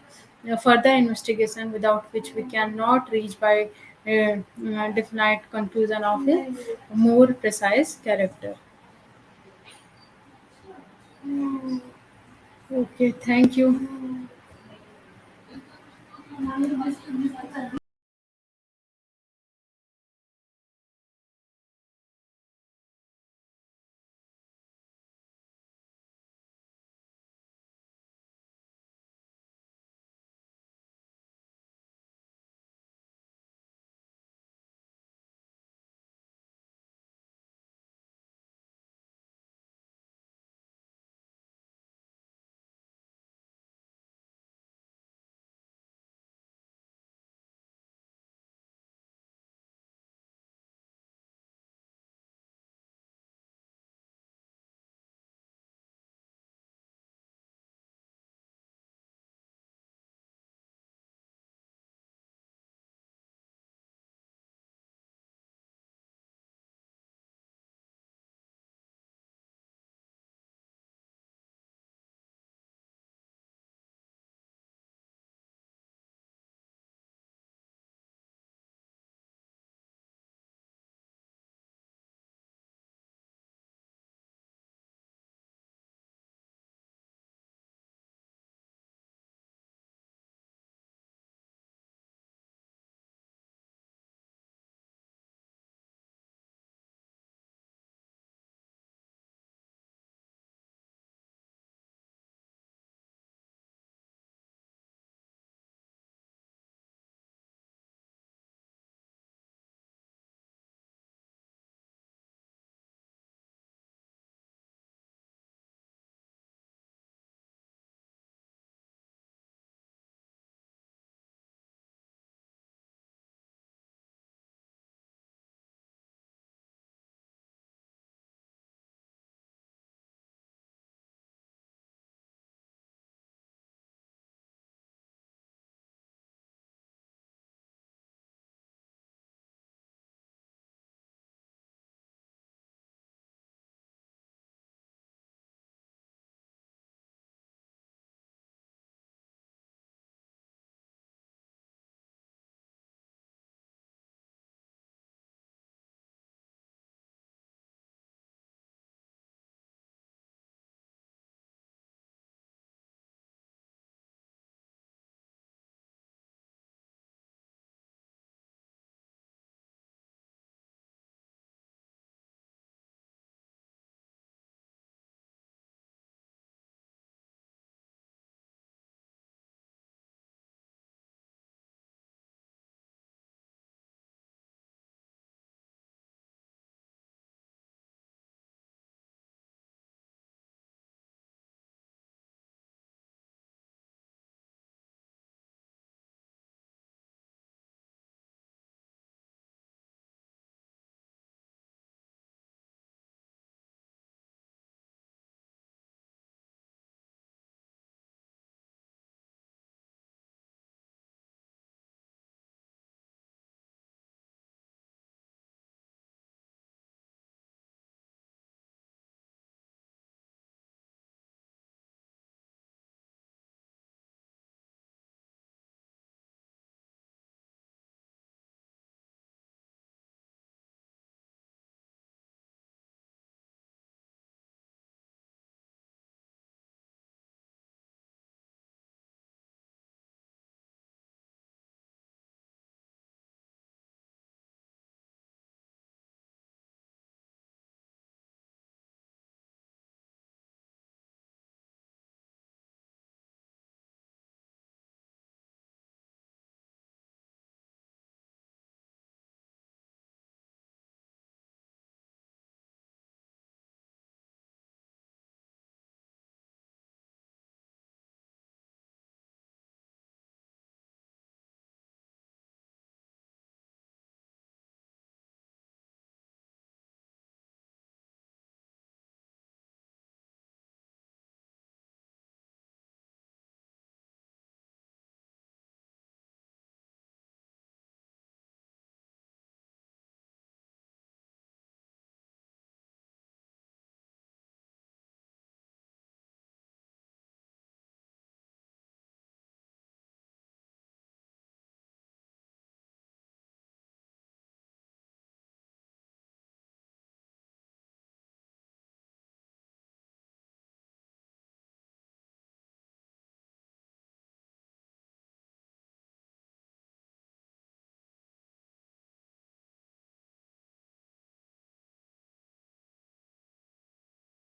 further investigation, without which we cannot reach by definite conclusion of a more precise character. Okay, thank you.